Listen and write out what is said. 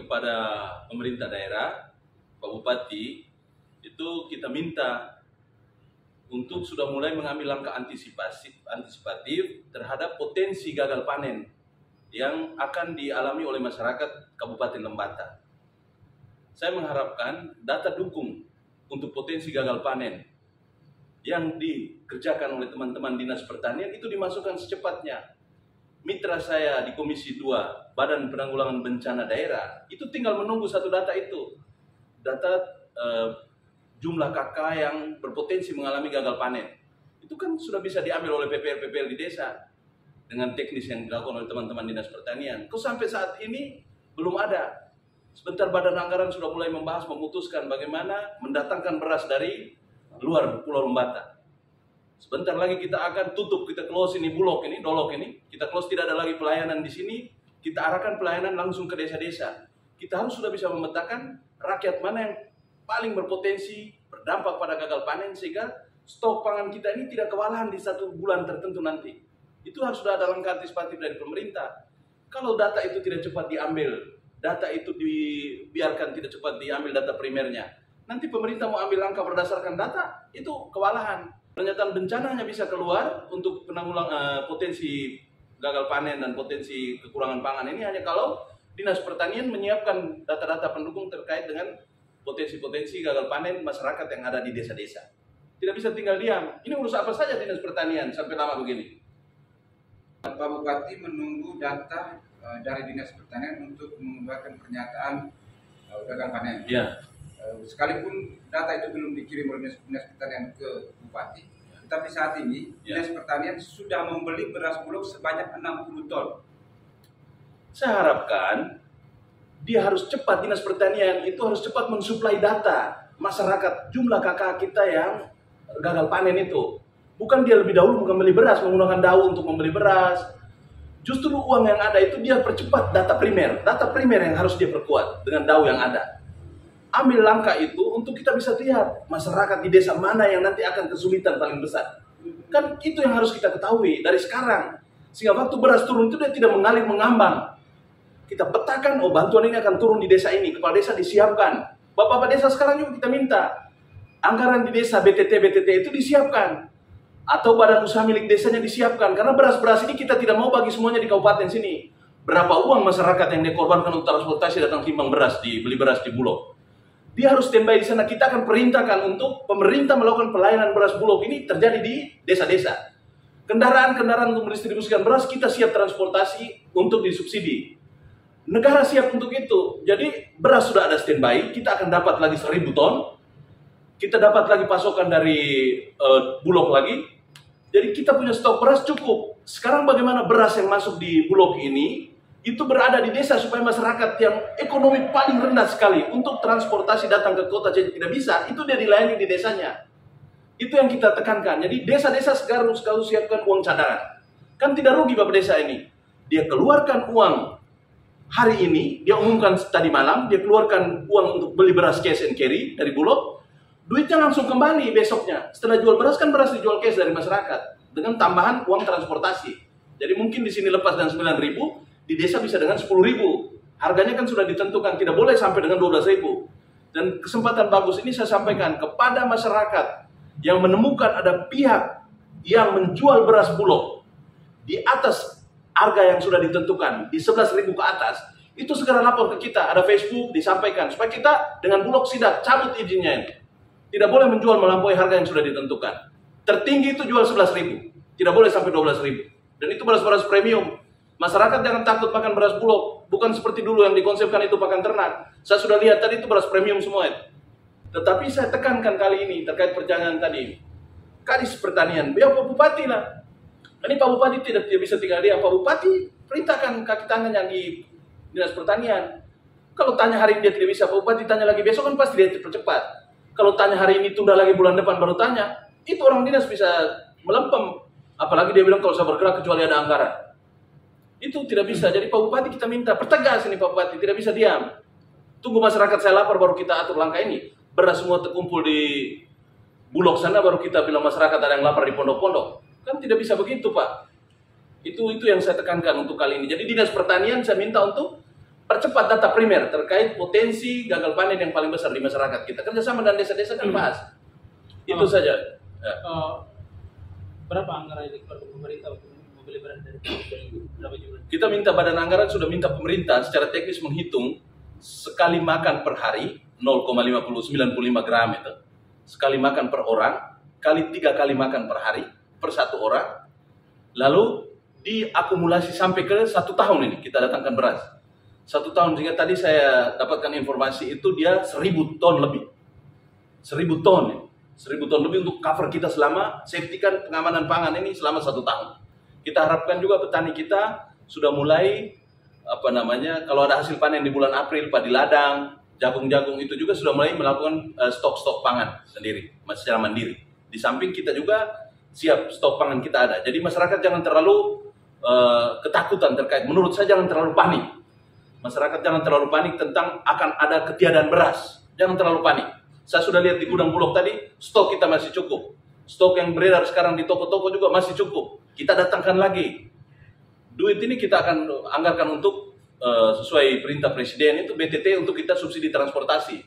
kepada pemerintah daerah, Pak Bupati, itu kita minta untuk sudah mulai mengambil langkah antisipatif terhadap potensi gagal panen yang akan dialami oleh masyarakat Kabupaten Lembata. Saya mengharapkan data dukung untuk potensi gagal panen yang dikerjakan oleh teman-teman Dinas Pertanian itu dimasukkan secepatnya. Mitra saya di Komisi 2 Badan Penanggulangan Bencana Daerah itu tinggal menunggu satu data itu, data jumlah KK yang berpotensi mengalami gagal panen. Itu kan sudah bisa diambil oleh PPL-PPL di desa dengan teknis yang dilakukan oleh teman-teman Dinas Pertanian. Kok sampai saat ini belum ada? Sebentar Badan Anggaran sudah mulai membahas, memutuskan bagaimana mendatangkan beras dari luar Pulau Lembata. Sebentar lagi kita akan tutup, kita close ini Bulog ini, Dolok ini. Kita close, tidak ada lagi pelayanan di sini. Kita arahkan pelayanan langsung ke desa-desa. Kita harus sudah bisa memetakan rakyat mana yang paling berpotensi berdampak pada gagal panen sehingga stok pangan kita ini tidak kewalahan di satu bulan tertentu nanti. Itu harus sudah ada langkah antisipatif dari pemerintah. Kalau data itu tidak cepat diambil, data itu dibiarkan tidak cepat diambil data primernya, nanti pemerintah mau ambil langkah berdasarkan data, itu kewalahan. Pernyataan bencana hanya bisa keluar untuk penanggulangan potensi gagal panen dan potensi kekurangan pangan ini hanya kalau Dinas Pertanian menyiapkan data-data pendukung terkait dengan potensi-potensi gagal panen masyarakat yang ada di desa-desa. Tidak bisa tinggal diam. Ini urus apa saja Dinas Pertanian sampai lama begini? Pak Bupati menunggu data dari Dinas Pertanian untuk mengeluarkan pernyataan gagal panen. Ya. Sekalipun data itu belum dikirim oleh Dinas Pertanian ke Bupati, tetapi saat ini Dinas Pertanian sudah membeli beras Bulog sebanyak 60 ton. Saya harapkan dia harus cepat, Dinas Pertanian itu harus cepat mensuplai data masyarakat jumlah KK kita yang gagal panen itu. Bukan dia lebih dahulu membeli beras, menggunakan DAU untuk membeli beras. Justru uang yang ada itu dia percepat data primer yang harus dia perkuat dengan DAU yang ada. Ambil langkah itu untuk kita bisa lihat masyarakat di desa mana yang nanti akan kesulitan paling besar. Kan itu yang harus kita ketahui dari sekarang. Sehingga waktu beras turun itu dia tidak mengalir mengambang. Kita petakan, oh bantuan ini akan turun di desa ini, kepala desa disiapkan. Bapak-bapak desa sekarang juga kita minta anggaran di desa BTT itu disiapkan. Atau badan usaha milik desanya disiapkan. Karena beras-beras ini kita tidak mau bagi semuanya di kabupaten sini. Berapa uang masyarakat yang dikorbankan untuk transportasi datang timbang beras, beli beras di Bulog. Dia harus standby di sana. Kita akan perintahkan untuk pemerintah melakukan pelayanan beras Bulog ini terjadi di desa-desa. Kendaraan-kendaraan untuk mendistribusikan beras kita siap transportasi untuk disubsidi. Negara siap untuk itu. Jadi beras sudah ada standby, kita akan dapat lagi 1000 ton. Kita dapat lagi pasokan dari Bulog lagi. Jadi kita punya stok beras cukup. Sekarang bagaimana beras yang masuk di Bulog ini itu berada di desa supaya masyarakat yang ekonomi paling rendah sekali untuk transportasi datang ke kota jadi tidak bisa, itu dia dilayani di desanya. Itu yang kita tekankan. Jadi desa-desa sekarang siapkan uang cadangan. Kan tidak rugi Bapak desa ini. Dia keluarkan uang hari ini, dia umumkan tadi malam, dia keluarkan uang untuk beli beras cash and carry dari Bulog. Duitnya langsung kembali besoknya. Setelah jual beras kan beras dijual cash dari masyarakat dengan tambahan uang transportasi. Jadi mungkin di sini lepas dengan 9.000, di desa bisa dengan 10.000. Harganya kan sudah ditentukan, tidak boleh sampai dengan 12.000. Dan kesempatan bagus ini saya sampaikan kepada masyarakat yang menemukan ada pihak yang menjual beras Bulog di atas harga yang sudah ditentukan, di 11.000 ke atas, itu segera lapor ke kita, ada Facebook, disampaikan, supaya kita dengan Bulog sidak, cabut izinnya ini. Tidak boleh menjual melampaui harga yang sudah ditentukan. Tertinggi itu jual 11.000, tidak boleh sampai 12.000. Dan itu beras-beras premium. Masyarakat jangan takut makan beras Bulog, bukan seperti dulu yang dikonsepkan itu pakan ternak. Saya sudah lihat tadi itu beras premium semua itu. Tetapi saya tekankan kali ini terkait perjalanan tadi. Kadis Pertanian, ya Pak Bupati lah. Ini Pak Bupati tidak bisa tinggal diam. Pak Bupati perintahkan kaki tangan yang di Dinas Pertanian. Kalau tanya hari ini dia tidak bisa, Pak Bupati tanya lagi besok kan pasti dia percepat. Kalau tanya hari ini tunda lagi bulan depan baru tanya, itu orang dinas bisa melempem. Apalagi dia bilang kalau saya bergerak kecuali ada anggaran. Itu tidak bisa. Jadi Pak Bupati kita minta pertegas ini Pak Bupati, tidak bisa diam. Tunggu masyarakat saya lapor baru kita atur langkah ini. Beras semua terkumpul di Bulog sana baru kita bilang masyarakat ada yang lapar di pondok-pondok. Kan tidak bisa begitu Pak. Itu yang saya tekankan untuk kali ini. Jadi Dinas Pertanian saya minta untuk percepat data primer terkait potensi gagal panen yang paling besar di masyarakat kita. Kerjasama dengan desa-desa kan bahas. Itu saja. Ya. Berapa anggaran yang dikeluarkan pemerintah untuk membeli beras dari berapa jumlah? Kita minta badan anggaran sudah minta pemerintah secara teknis menghitung sekali makan per hari 0,95 gram itu. Sekali makan per orang, kali 3 kali makan per hari per 1 orang. Lalu diakumulasi sampai ke 1 tahun ini kita datangkan beras. 1 tahun, jika tadi saya dapatkan informasi itu dia 1.000 ton lebih. 1.000 ton ya. 1.000 ton lebih untuk cover kita selama safety kan pengamanan pangan ini selama 1 tahun. Kita harapkan juga petani kita sudah mulai kalau ada hasil panen di bulan April, padi ladang, jagung-jagung itu juga sudah mulai melakukan stok-stok pangan sendiri, secara mandiri. Di samping kita juga siap stok pangan kita ada. Jadi masyarakat jangan terlalu ketakutan terkait, menurut saya jangan terlalu panik. Masyarakat jangan terlalu panik tentang akan ada ketiadaan beras. Jangan terlalu panik. Saya sudah lihat di gudang Bulog tadi, stok kita masih cukup. Stok yang beredar sekarang di toko-toko juga masih cukup. Kita datangkan lagi. Duit ini kita akan anggarkan untuk sesuai perintah Presiden itu BTT untuk kita subsidi transportasi.